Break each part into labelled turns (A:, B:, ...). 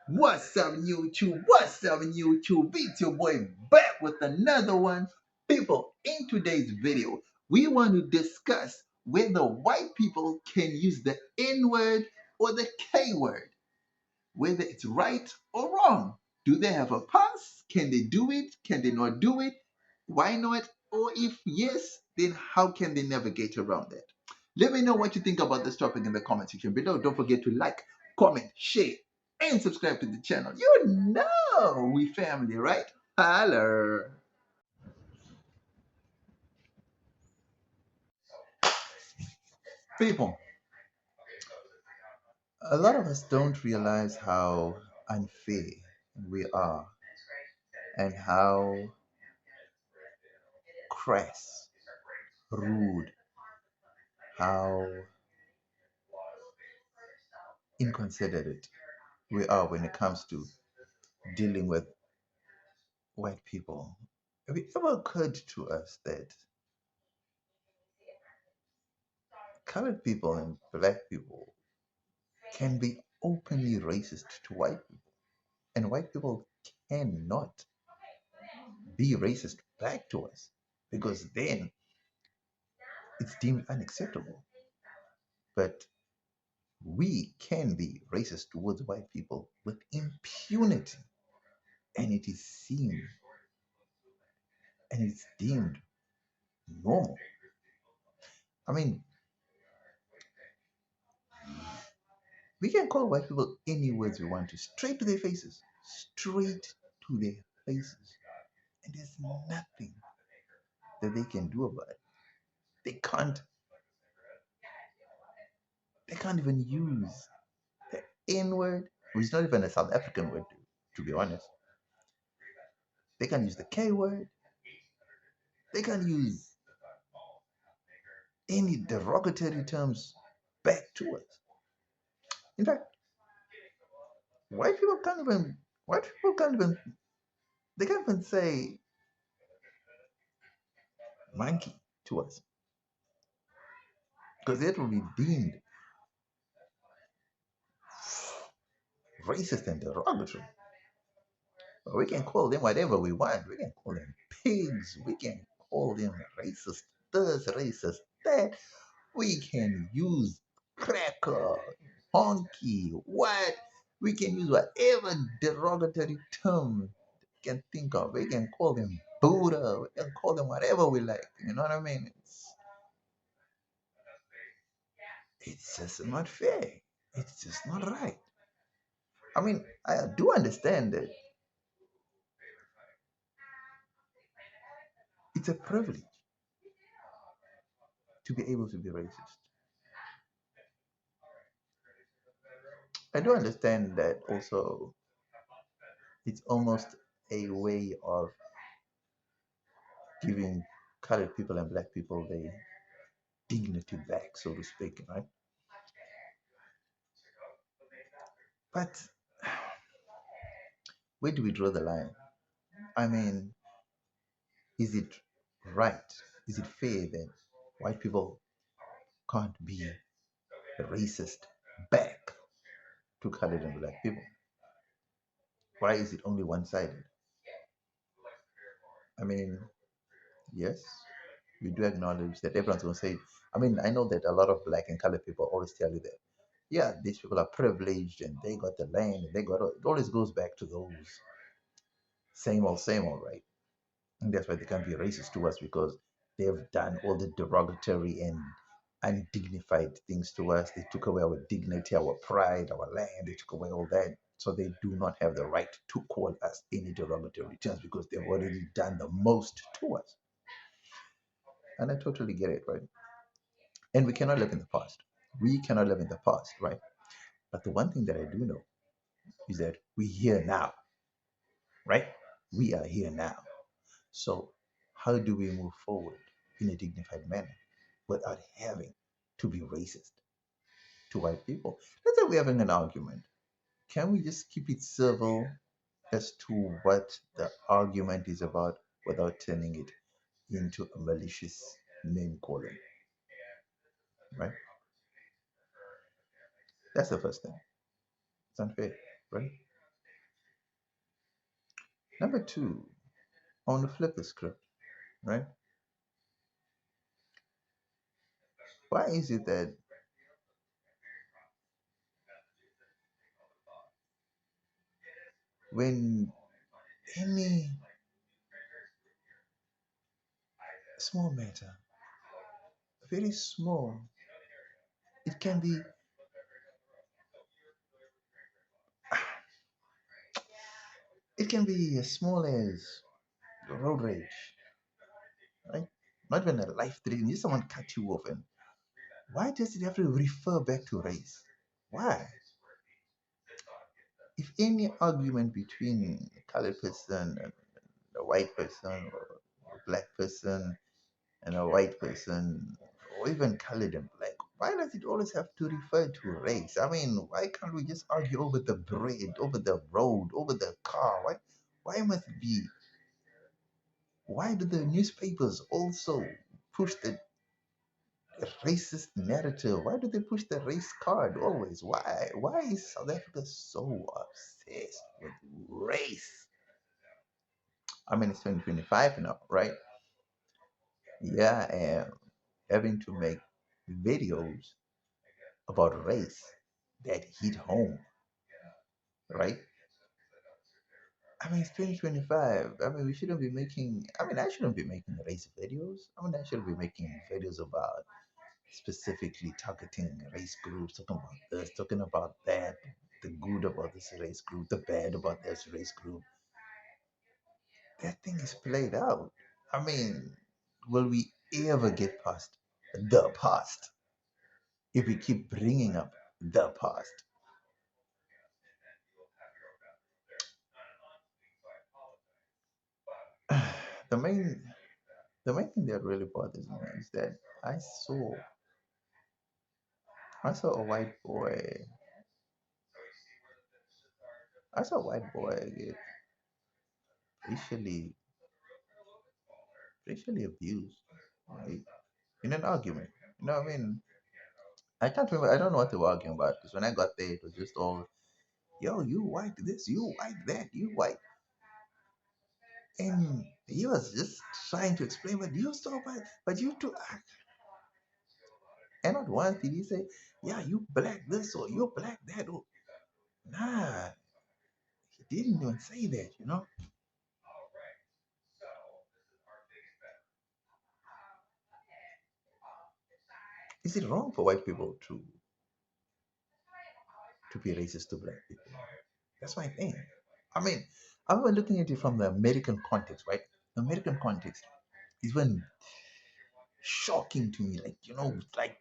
A: What's up, YouTube? What's up, YouTube? It's your boy back with another one. People, in today's video, we want to discuss whether white people can use the N word or the K word, whether it's right or wrong. Do they have a pass? Can they do it? Can they not do it? Why not? Or if yes, then how can they navigate around that? Let me know what you think about this topic in the comment section below. Don't forget to like, comment, share, and subscribe to the channel. You know we family, right? Holler. People, a lot of us don't realize how unfair we are and how crass, rude, how inconsiderate we are when it comes to dealing with white people. Have it ever occurred to us that colored people and black people can be openly racist to white people, and white people cannot be racist back to us because then it's deemed unacceptable. But we can be racist towards white people with impunity, and it is seen and it's deemed normal. I mean, we can call white people any words we want to, straight to their faces, straight to their faces, and there's nothing that they can do about it. They can't. They can't even use the N word, which is not even a South African word, to be honest. They can't use the K word. They can't use any derogatory terms back to us. In fact, white people can't even. White people can't even. They can't even say monkey to us because that will be deemed racist and derogatory. But we can call them whatever we want. We can call them pigs. We can call them racist this, racist that. We can use cracker, honky, what? We can use whatever derogatory term we can think of. We can call them Buddha. We can call them whatever we like. You know what I mean? It's just not fair. It's just not right. I mean, I do understand that it's a privilege to be able to be racist. I do understand that also it's almost a way of giving colored people and black people their dignity back, so to speak, right? But where do we draw the line? I mean, is it right? Is it fair that white people can't be racist back to colored and black people? Why is it only one sided? I mean, yes, we do acknowledge that everyone's going to say, I mean, I know that a lot of black and colored people always tell you that, yeah, these people are privileged and they got the land and they got it always goes back to those same old, right? And that's why they can't be racist to us because they've done all the derogatory and undignified things to us. They took away our dignity, our pride, our land. They took away all that. So they do not have the right to call us any derogatory terms because they've already done the most to us. And I totally get it, right? And we cannot live in the past. We cannot live in the past, right? But the one thing that I do know is that we're here now, right? We are here now. So, how do we move forward in a dignified manner without having to be racist to white people? Let's say we're having an argument. Can we just keep it civil as to what the argument is about without turning it into a malicious name calling? Right? That's the first thing. It's unfair, right? Number two, I want to flip the script, right? Why is it that when any small matter, very small, it can be it can be as small as road rage, right? Not even a life threatening. Just someone cut you off, and why does it have to refer back to race? Why? If any argument between a colored person and a white person, or a black person and a white person, or even colored and black, why does it always have to refer to race? I mean, why can't we just argue over the bread, over the road, over the car? Why must it be? Why do the newspapers also push the racist narrative? Why do they push the race card always? Why? Why is South Africa so obsessed with race? I mean, it's 2025 now, right? Yeah, and having to make videos about race that hit home, right? I mean, it's 2025. I mean, we shouldn't be making, I mean, I shouldn't be making race videos. I mean, I should be making videos about specifically targeting race groups, talking about this, talking about that, the good about this race group, the bad about this race group. That thing is played out. I mean, will we ever get past the past if we keep bringing up the past? the main the main thing that really bothers me is that I saw I saw a white boy I saw a white boy get racially racially abused, right? In an argument. You know what I mean? I can't remember. I don't know what they were arguing about because when I got there, it was just all, yo, you white this, you white that, you white. And he was just trying to explain, but you so white, but you too. And not once did he say, yeah, you black this or you black that. Or, nah, he didn't even say that, you know? Is it wrong for white people to be racist to black people? That's my thing. I mean, I'm looking at it from the American context, right? The American context is when shocking to me. Like, like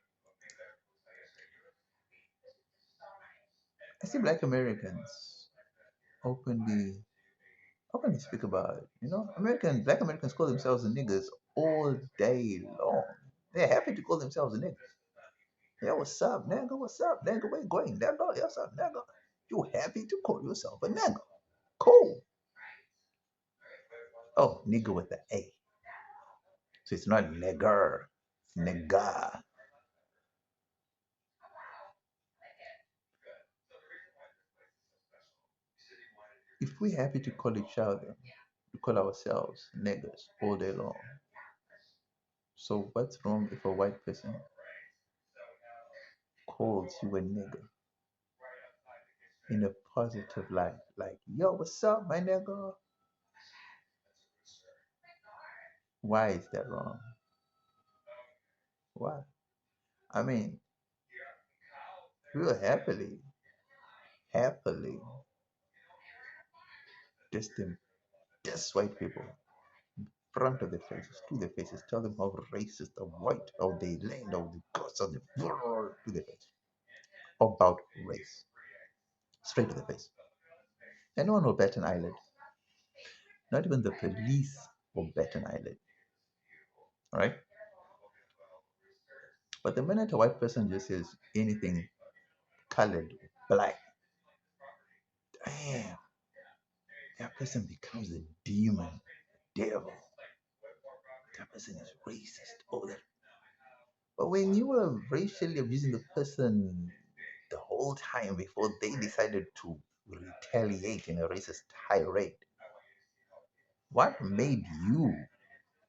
A: I see black Americans openly openly speak about it. Black Americans call themselves niggas all day long. They're happy to call themselves niggas. Yeah, what's up, nigga? What's up, nigga? Where you going, nigga? Yeah, what's up, nigga? You happy to call yourself a nigga? Cool. Oh, nigga with the A. So it's not nigger, it's nigga. If we're happy to call each other, to call ourselves niggas all day long, so what's wrong if a white person calls you a nigga in a positive light? Like, yo, what's up, my nigga? Why is that wrong? Why? I mean, we'll happily diss them, diss white people in front of their faces, to their faces, tell them how racist, how white, how they land, how the guts, how they to their face about race, straight to the face. And no one will bat an eyelid. Not even the police will bat an eyelid. All right? But the minute a white person just says anything colored, black, damn, that person becomes a demon, devil. That person is racist. Oh, that. But when you were racially abusing the person the whole time before they decided to retaliate in a racist tirade, What made you,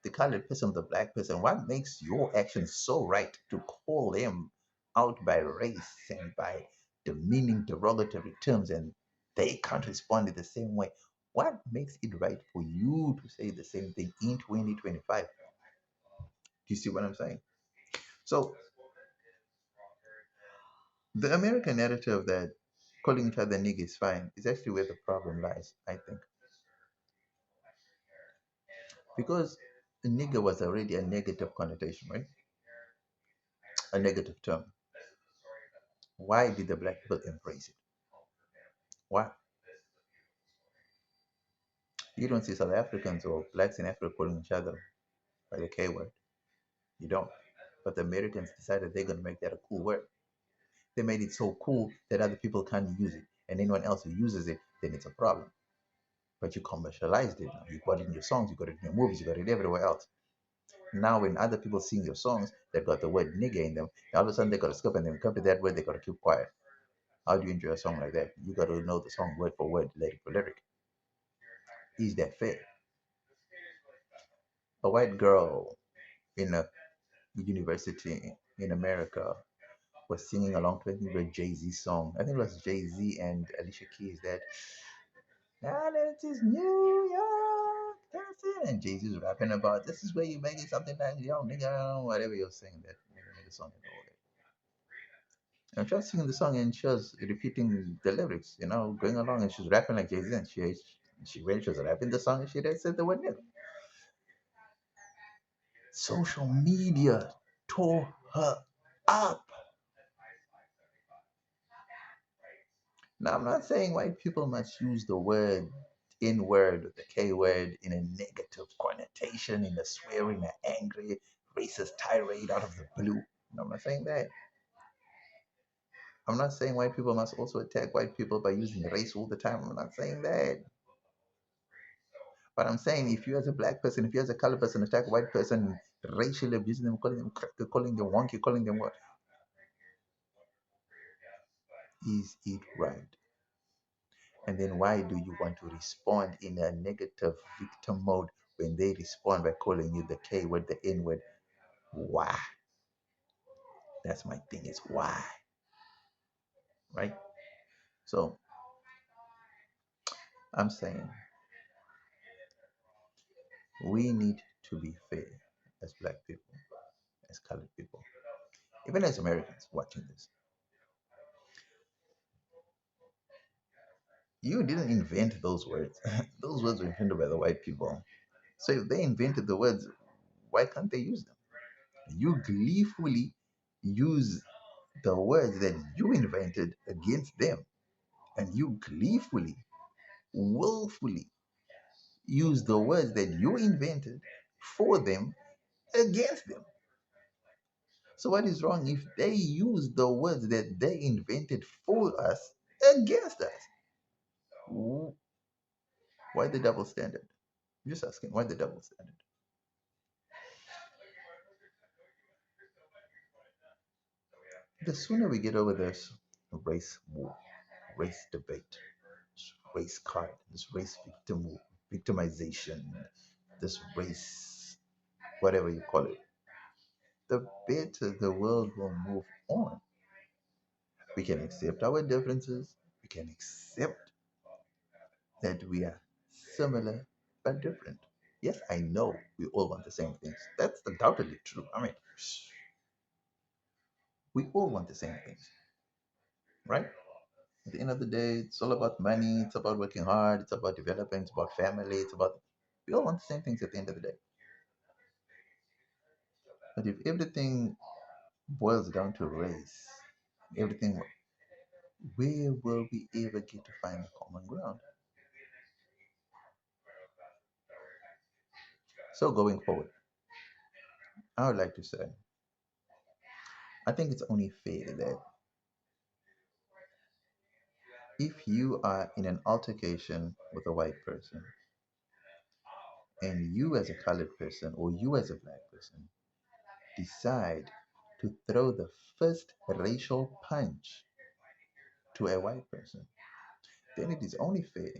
A: the colored person, the black person, what makes your action so right to call them out by race and by demeaning derogatory terms and they can't respond in the same way? What makes it right for you to say the same thing in 2025? Do you see what I'm saying? So the American narrative that calling each other nigga is fine is actually where the problem lies, I think. Because nigga was already a negative connotation, right? A negative term. Why did the black people embrace it? Why? You don't see South Africans or blacks in Africa calling each other by the K word. You don't. But the Americans decided they're going to make that a cool word. They made it so cool that other people can't use it. And anyone else who uses it, then it's a problem. But you commercialized it now. You got it in your songs, you got it in your movies, you got it everywhere else. Now, when other people sing your songs that got the word nigga in them, all of a sudden they got to skip and then come to that word, they got to keep quiet. How do you enjoy a song like that? You got to know the song word for word, lyric for lyric. Is that fair? A white girl in a university in America was singing along to I think a Jay-Z song. I think it was Jay-Z and Alicia Keys that now that is New York, that's it. And Jay-Z's rapping about this is where you make it something like yo nigga, whatever you're saying that nigga song and all that. And she was singing the song and she was repeating the lyrics, going along and she was rapping like Jay-Z and she when she was rapping the song and she said the word nigga. Social media tore her up. Now, I'm not saying white people must use the word N word or the K word in a negative connotation, in a swearing, an angry, racist tirade out of the blue. No, I'm not saying that. I'm not saying white people must also attack white people by using race all the time. I'm not saying that. But I'm saying if you as a black person, if you as a colored person attack a white person, racially abusing them, calling them cracker, calling them wonky, calling them what? Is it right? And then why do you want to respond in a negative victim mode when they respond by calling you the K word, the N word? Why? That's my thing is why, right? So I'm saying we need to be fair as black people, as colored people, even as Americans watching this. You didn't invent those words. Those words were invented by the white people. So if they invented the words, why can't they use them? You gleefully use the words that you invented against them, and you gleefully, willfully use the words that you invented for them against them. So, what is wrong if they use the words that they invented for us against us? Why the double standard? I'm just asking, why the double standard? The sooner we get over this race war, race debate, this race card, this race victimization, this race, whatever you call it, the better the world will move on. We can accept our differences. We can accept that we are similar but different. Yes, I know we all want the same things. That's undoubtedly true. I mean, we all want the same things, right? At the end of the day, it's all about money. It's about working hard. It's about developing. It's about family. It's about we all want the same things at the end of the day. But if everything boils down to race, everything, where will we ever get to find a common ground? So going forward, I would like to say, I think it's only fair that if you are in an altercation with a white person and you as a colored person or you as a black person decide to throw the first racial punch to a white person, then it is only fair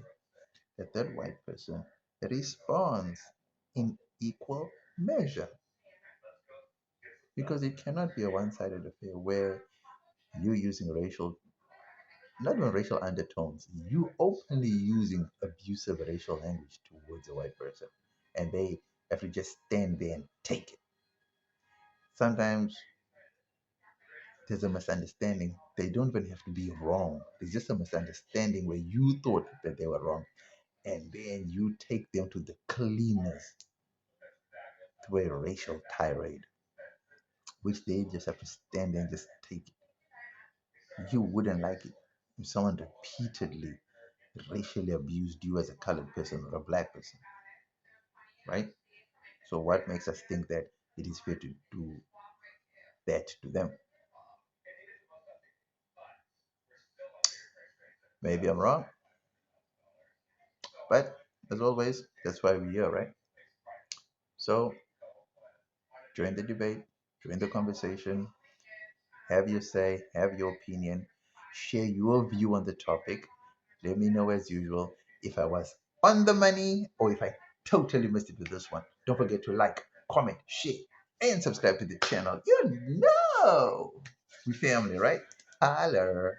A: that that white person responds in equal measure, because it cannot be a one-sided affair where you using racial, not even racial undertones, you openly using abusive racial language towards a white person, and they have to just stand there and take it. Sometimes there's a misunderstanding. They don't even have to be wrong. There's just a misunderstanding where you thought that they were wrong, and then you take them to the cleaners through a racial tirade, which they just have to stand there and just take it. You wouldn't like it if someone repeatedly racially abused you as a colored person or a black person, right? So what makes us think that it is fair to do that to them? Maybe I'm wrong, but as always, that's why we're here, right? So join the debate, join the conversation, have your say, have your opinion, share your view on the topic. Let me know as usual if I was on the money or if I totally missed it with this one. Don't forget to like, comment, share, and subscribe to the channel. You know, we family, right? Holler.